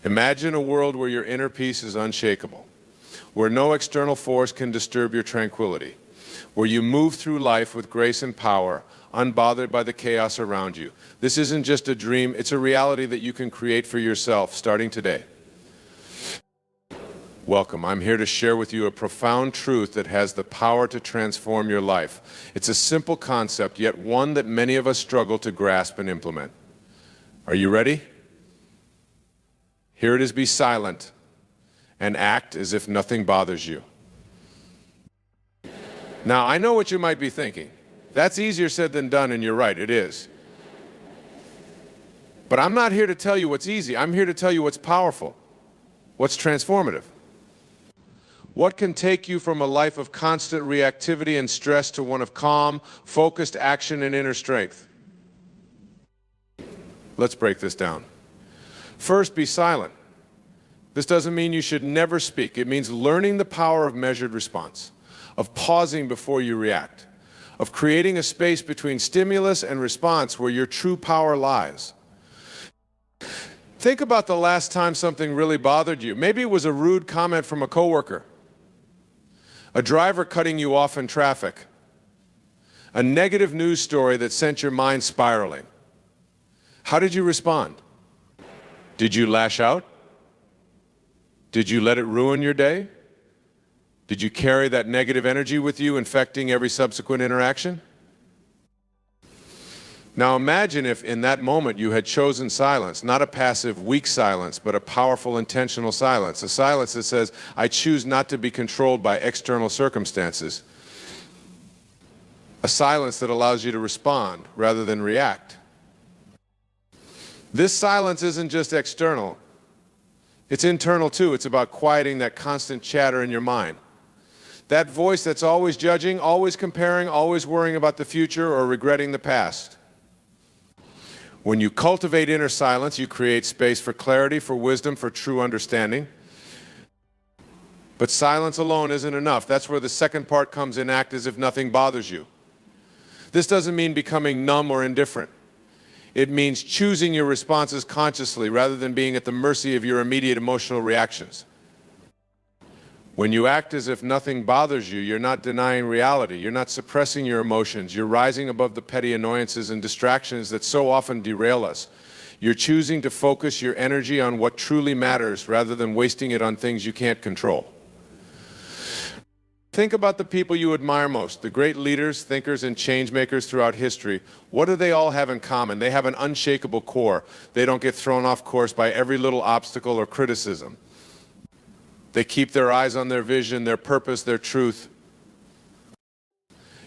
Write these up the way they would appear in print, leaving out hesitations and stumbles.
Imagine a world where your inner peace is unshakable, where no external force can disturb your tranquility, where you move through life with grace and power, unbothered by the chaos around you. This isn't just a dream, it's a reality that you can create for yourself starting today. Welcome. I'm here to share with you a profound truth that has the power to transform your life. It's a simple concept, yet one that many of us struggle to grasp and implement. Are you ready? Here it is: be silent and act as if nothing bothers you. Now, I know what you might be thinking. That's easier said than done, and you're right, it is. But I'm not here to tell you what's easy. I'm here to tell you what's powerful, what's transformative. What can take you from a life of constant reactivity and stress to one of calm, focused action and inner strength? Let's break this down. First, be silent. This doesn't mean you should never speak. It means learning the power of measured response, of pausing before you react, of creating a space between stimulus and response where your true power lies. Think about the last time something really bothered you. Maybe it was a rude comment from a coworker, a driver cutting you off in traffic, a negative news story that sent your mind spiraling. How did you respond? Did you lash out? Did you let it ruin your day? Did you carry that negative energy with you, infecting every subsequent interaction? Now imagine if in that moment you had chosen silence, not a passive, weak silence, but a powerful, intentional silence. A silence that says, I choose not to be controlled by external circumstances. A silence that allows you to respond rather than react. This silence isn't just external. It's internal too. It's about quieting that constant chatter in your mind. That voice that's always judging, always comparing, always worrying about the future or regretting the past. When you cultivate inner silence, you create space for clarity, for wisdom, for true understanding. But silence alone isn't enough. That's where the second part comes in: act as if nothing bothers you. This doesn't mean becoming numb or indifferent. It means choosing your responses consciously rather than being at the mercy of your immediate emotional reactions. When you act as if nothing bothers you, you're not denying reality. You're not suppressing your emotions. You're rising above the petty annoyances and distractions that so often derail us. You're choosing to focus your energy on what truly matters rather than wasting it on things you can't control. Think about the people you admire most, the great leaders, thinkers, and change makers throughout history. What do they all have in common? They have an unshakable core. They don't get thrown off course by every little obstacle or criticism. They keep their eyes on their vision, their purpose, their truth.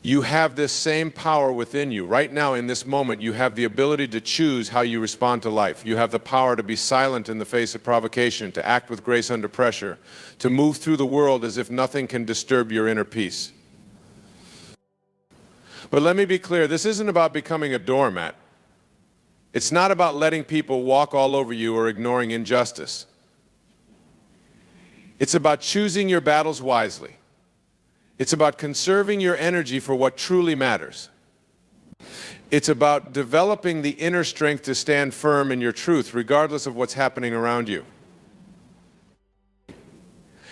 You have this same power within you. Right now, in this moment, you have the ability to choose how you respond to life. You have the power to be silent in the face of provocation, to act with grace under pressure, to move through the world as if nothing can disturb your inner peace. But let me be clear, this isn't about becoming a doormat. It's not about letting people walk all over you or ignoring injustice. It's about choosing your battles wisely. It's about conserving your energy for what truly matters. It's about developing the inner strength to stand firm in your truth, regardless of what's happening around you.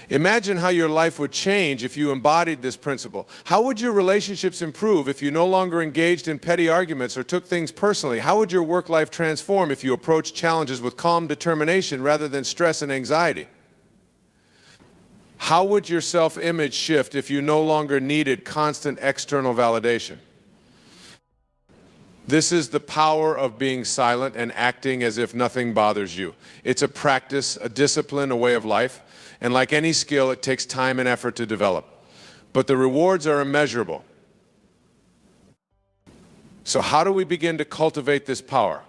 Imagine how your life would change if you embodied this principle. How would your relationships improve if you no longer engaged in petty arguments or took things personally? How would your work life transform if you approached challenges with calm determination rather than stress and anxiety? How would your self-image shift if you no longer needed constant external validation? This is the power of being silent and acting as if nothing bothers you. It's a practice, a discipline, a way of life. And like any skill, it takes time and effort to develop. But the rewards are immeasurable. So how do we begin to cultivate this power?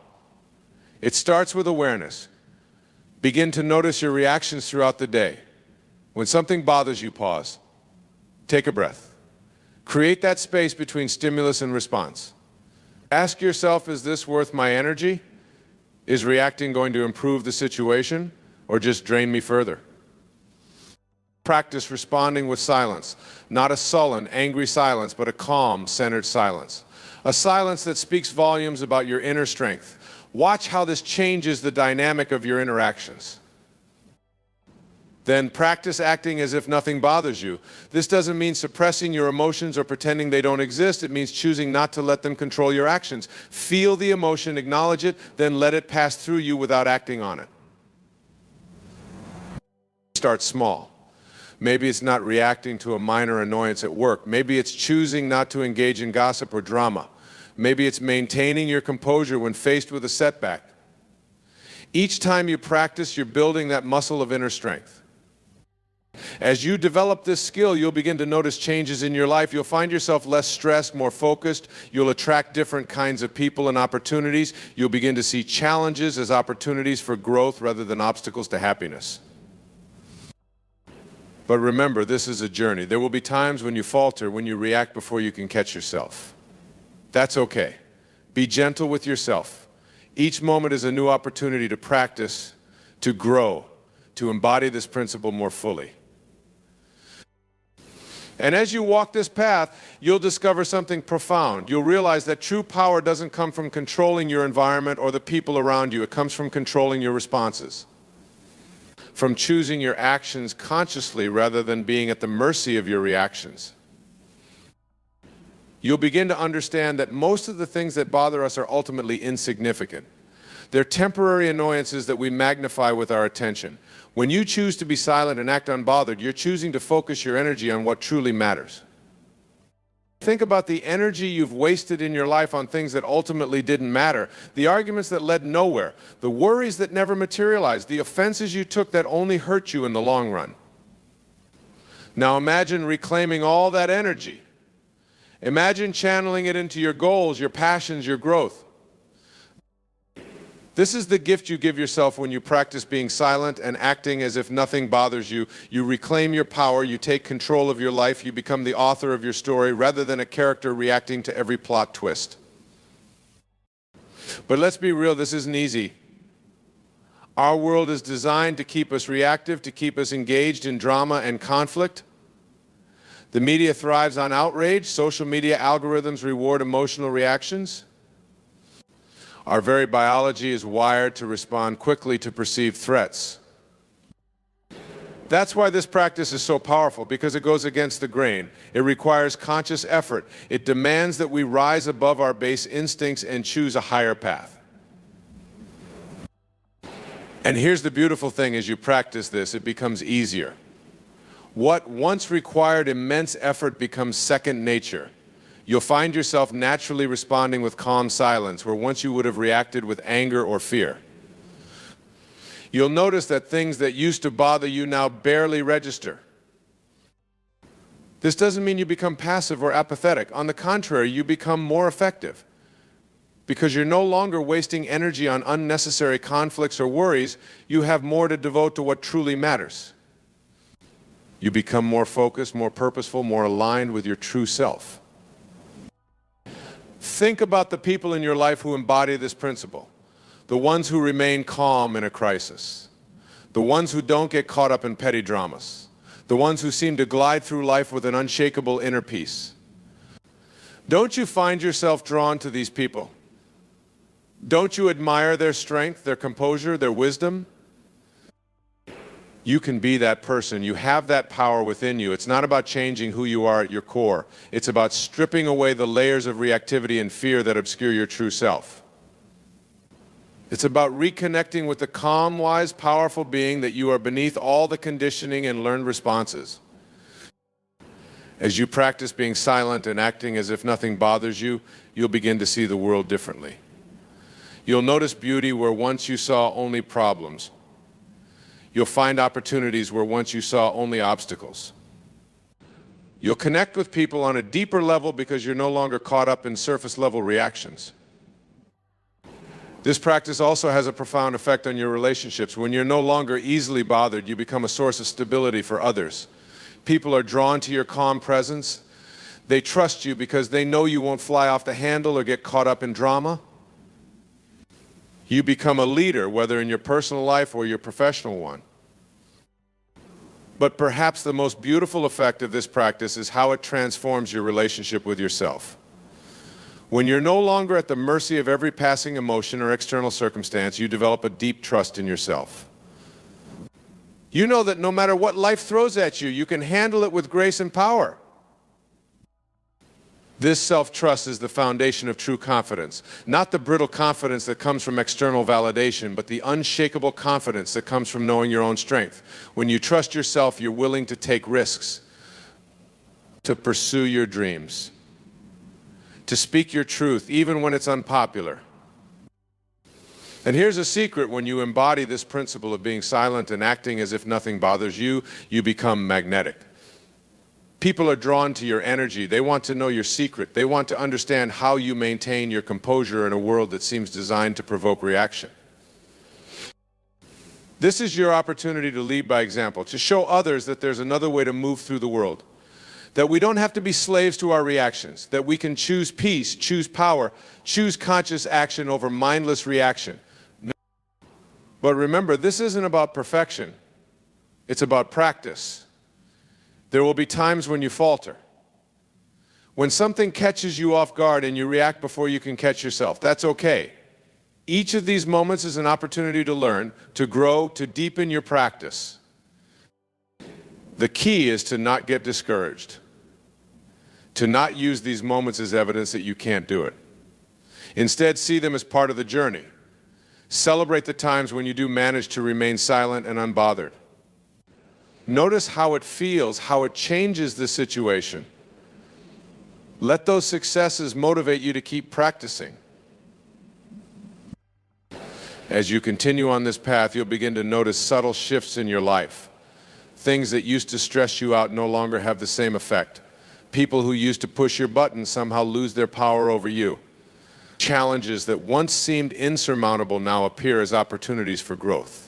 It starts with awareness. Begin to notice your reactions throughout the day. When something bothers you, pause. Take a breath. Create that space between stimulus and response. Ask yourself, is this worth my energy? Is reacting going to improve the situation or just drain me further? Practice responding with silence, not a sullen, angry silence, but a calm, centered silence. A silence that speaks volumes about your inner strength. Watch how this changes the dynamic of your interactions. Then practice acting as if nothing bothers you. This doesn't mean suppressing your emotions or pretending they don't exist. It means choosing not to let them control your actions. Feel the emotion, acknowledge it, then let it pass through you without acting on it. Start small. Maybe it's not reacting to a minor annoyance at work. Maybe it's choosing not to engage in gossip or drama. Maybe it's maintaining your composure when faced with a setback. Each time you practice, you're building that muscle of inner strength. As you develop this skill, you'll begin to notice changes in your life. You'll find yourself less stressed, more focused. You'll attract different kinds of people and opportunities. You'll begin to see challenges as opportunities for growth rather than obstacles to happiness. But remember, this is a journey. There will be times when you falter, when you react before you can catch yourself. That's okay. Be gentle with yourself. Each moment is a new opportunity to practice, to grow, to embody this principle more fully. And as you walk this path, you'll discover something profound. You'll realize that true power doesn't come from controlling your environment or the people around you. It comes from controlling your responses, from choosing your actions consciously rather than being at the mercy of your reactions. You'll begin to understand that most of the things that bother us are ultimately insignificant. They're temporary annoyances that we magnify with our attention. When you choose to be silent and act unbothered, you're choosing to focus your energy on what truly matters. Think about the energy you've wasted in your life on things that ultimately didn't matter, the arguments that led nowhere, the worries that never materialized, the offenses you took that only hurt you in the long run. Now imagine reclaiming all that energy. Imagine channeling it into your goals, your passions, your growth. This is the gift you give yourself when you practice being silent and acting as if nothing bothers you. You reclaim your power, you take control of your life, you become the author of your story rather than a character reacting to every plot twist. But let's be real, this isn't easy. Our world is designed to keep us reactive, to keep us engaged in drama and conflict. The media thrives on outrage. Social media algorithms reward emotional reactions. Our very biology is wired to respond quickly to perceived threats. That's why this practice is so powerful, because it goes against the grain. It requires conscious effort. It demands that we rise above our base instincts and choose a higher path. And here's the beautiful thing: as you practice this, it becomes easier. What once required immense effort becomes second nature. You'll find yourself naturally responding with calm silence, where once you would have reacted with anger or fear. You'll notice that things that used to bother you now barely register. This doesn't mean you become passive or apathetic. On the contrary, you become more effective, because you're no longer wasting energy on unnecessary conflicts or worries. You have more to devote to what truly matters. You become more focused, more purposeful, more aligned with your true self. Think about the people in your life who embody this principle. The ones who remain calm in a crisis. The ones who don't get caught up in petty dramas. The ones who seem to glide through life with an unshakable inner peace. Don't you find yourself drawn to these people? Don't you admire their strength, their composure, their wisdom? You can be that person. You have that power within you. It's not about changing who you are at your core. It's about stripping away the layers of reactivity and fear that obscure your true self. It's about reconnecting with the calm, wise, powerful being that you are beneath all the conditioning and learned responses. As you practice being silent and acting as if nothing bothers you, you'll begin to see the world differently. You'll notice beauty where once you saw only problems. You'll find opportunities where once you saw only obstacles. You'll connect with people on a deeper level because you're no longer caught up in surface-level reactions. This practice also has a profound effect on your relationships. When you're no longer easily bothered, you become a source of stability for others. People are drawn to your calm presence. They trust you because they know you won't fly off the handle or get caught up in drama. You become a leader, whether in your personal life or your professional one. But perhaps the most beautiful effect of this practice is how it transforms your relationship with yourself. When you're no longer at the mercy of every passing emotion or external circumstance, you develop a deep trust in yourself. You know that no matter what life throws at you, you can handle it with grace and power. This self-trust is the foundation of true confidence. Not the brittle confidence that comes from external validation, but the unshakable confidence that comes from knowing your own strength. When you trust yourself, you're willing to take risks, to pursue your dreams, to speak your truth, even when it's unpopular. And here's a secret: when you embody this principle of being silent and acting as if nothing bothers you, you become magnetic. People are drawn to your energy. They want to know your secret. They want to understand how you maintain your composure in a world that seems designed to provoke reaction. This is your opportunity to lead by example, to show others that there's another way to move through the world, that we don't have to be slaves to our reactions, that we can choose peace, choose power, choose conscious action over mindless reaction. But remember, this isn't about perfection. It's about practice. There will be times when you falter, when something catches you off guard and you react before you can catch yourself. That's okay. Each of these moments is an opportunity to learn, to grow, to deepen your practice. The key is to not get discouraged, to not use these moments as evidence that you can't do it. Instead, see them as part of the journey. Celebrate the times when you do manage to remain silent and unbothered. Notice how it feels, how it changes the situation. Let those successes motivate you to keep practicing. As you continue on this path, you'll begin to notice subtle shifts in your life. Things that used to stress you out no longer have the same effect. People who used to push your buttons somehow lose their power over you. Challenges that once seemed insurmountable now appear as opportunities for growth.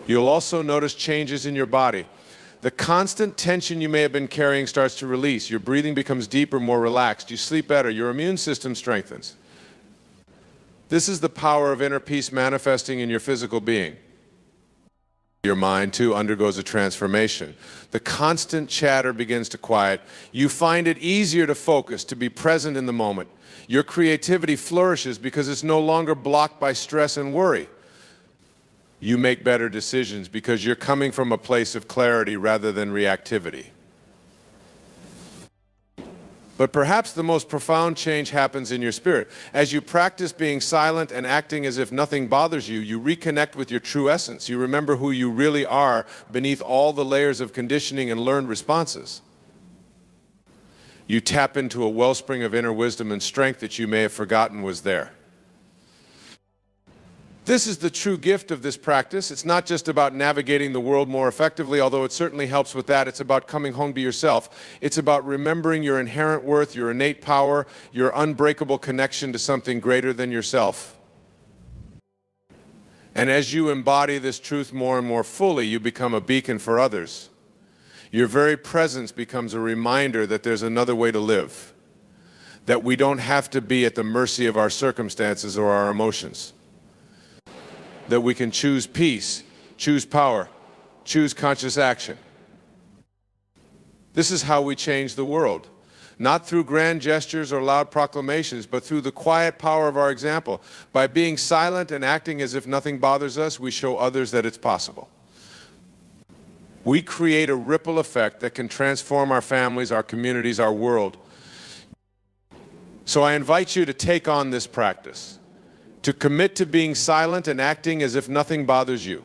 You'll also notice changes in your body. The constant tension you may have been carrying starts to release. Your breathing becomes deeper, more relaxed. You sleep better. Your immune system strengthens. This is the power of inner peace manifesting in your physical being. Your mind, too, undergoes a transformation. The constant chatter begins to quiet. You find it easier to focus, to be present in the moment. Your creativity flourishes because it's no longer blocked by stress and worry. You make better decisions because you're coming from a place of clarity rather than reactivity. But perhaps the most profound change happens in your spirit. As you practice being silent and acting as if nothing bothers you, you reconnect with your true essence. You remember who you really are beneath all the layers of conditioning and learned responses. You tap into a wellspring of inner wisdom and strength that you may have forgotten was there. This is the true gift of this practice. It's not just about navigating the world more effectively, although it certainly helps with that. It's about coming home to yourself. It's about remembering your inherent worth, your innate power, your unbreakable connection to something greater than yourself. And as you embody this truth more and more fully, you become a beacon for others. Your very presence becomes a reminder that there's another way to live, that we don't have to be at the mercy of our circumstances or our emotions, that we can choose peace, choose power, choose conscious action. This is how we change the world, not through grand gestures or loud proclamations, but through the quiet power of our example. By being silent and acting as if nothing bothers us, we show others that it's possible. We create a ripple effect that can transform our families, our communities, our world. So I invite you to take on this practice, to commit to being silent and acting as if nothing bothers you.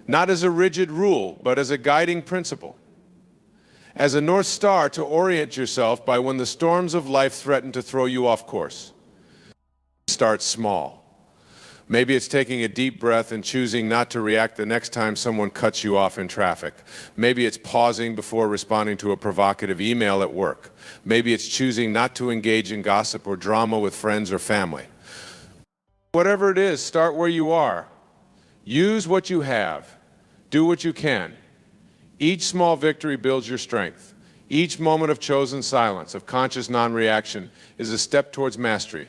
Not as a rigid rule, but as a guiding principle. As a North Star to orient yourself by when the storms of life threaten to throw you off course. Start small. Maybe it's taking a deep breath and choosing not to react the next time someone cuts you off in traffic. Maybe it's pausing before responding to a provocative email at work. Maybe it's choosing not to engage in gossip or drama with friends or family. Whatever it is, start where you are. Use what you have. Do what you can. Each small victory builds your strength. Each moment of chosen silence, of conscious non-reaction, is a step towards mastery.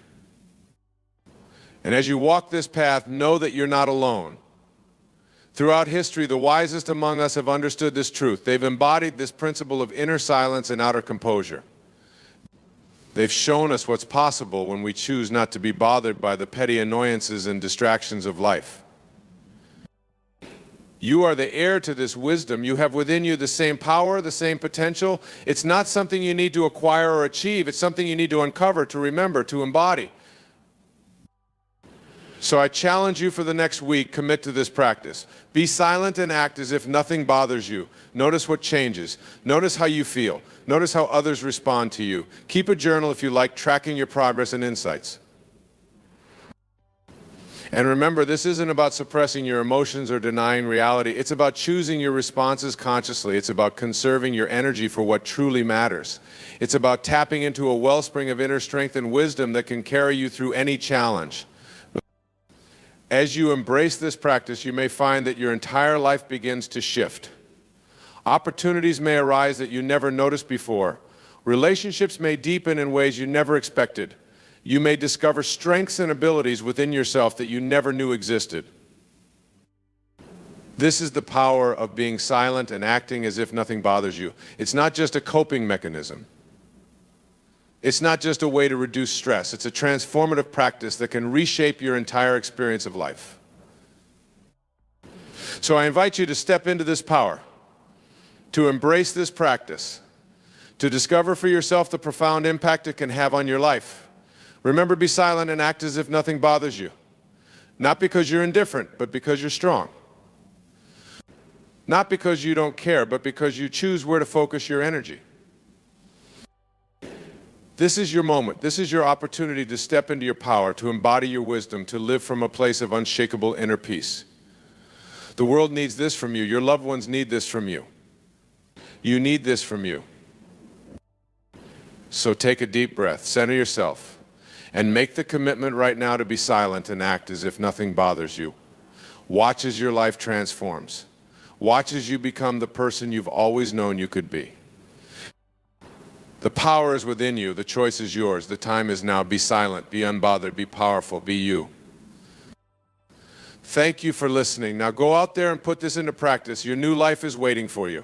And as you walk this path, know that you're not alone. Throughout history, the wisest among us have understood this truth. They've embodied this principle of inner silence and outer composure. They've shown us what's possible when we choose not to be bothered by the petty annoyances and distractions of life. You are the heir to this wisdom. You have within you the same power, the same potential. It's not something you need to acquire or achieve. It's something you need to uncover, to remember, to embody. So I challenge you for the next week, commit to this practice. Be silent and act as if nothing bothers you. Notice what changes. Notice how you feel. Notice how others respond to you. Keep a journal if you like, tracking your progress and insights. And remember, this isn't about suppressing your emotions or denying reality. It's about choosing your responses consciously. It's about conserving your energy for what truly matters. It's about tapping into a wellspring of inner strength and wisdom that can carry you through any challenge. As you embrace this practice, you may find that your entire life begins to shift. Opportunities may arise that you never noticed before. Relationships may deepen in ways you never expected. You may discover strengths and abilities within yourself that you never knew existed. This is the power of being silent and acting as if nothing bothers you. It's not just a coping mechanism. It's not just a way to reduce stress. It's a transformative practice that can reshape your entire experience of life. So I invite you to step into this power, to embrace this practice, to discover for yourself the profound impact it can have on your life. Remember, be silent and act as if nothing bothers you. Not because you're indifferent, but because you're strong. Not because you don't care, but because you choose where to focus your energy. This is your moment. This is your opportunity to step into your power, to embody your wisdom, to live from a place of unshakable inner peace. The world needs this from you. Your loved ones need this from you. You need this from you. So take a deep breath, center yourself, and make the commitment right now to be silent and act as if nothing bothers you. Watch as your life transforms. Watch as you become the person you've always known you could be. The power is within you. The choice is yours. The time is now. Be silent, be unbothered, be powerful, be you. Thank you for listening. Now go out there and put this into practice. Your new life is waiting for you.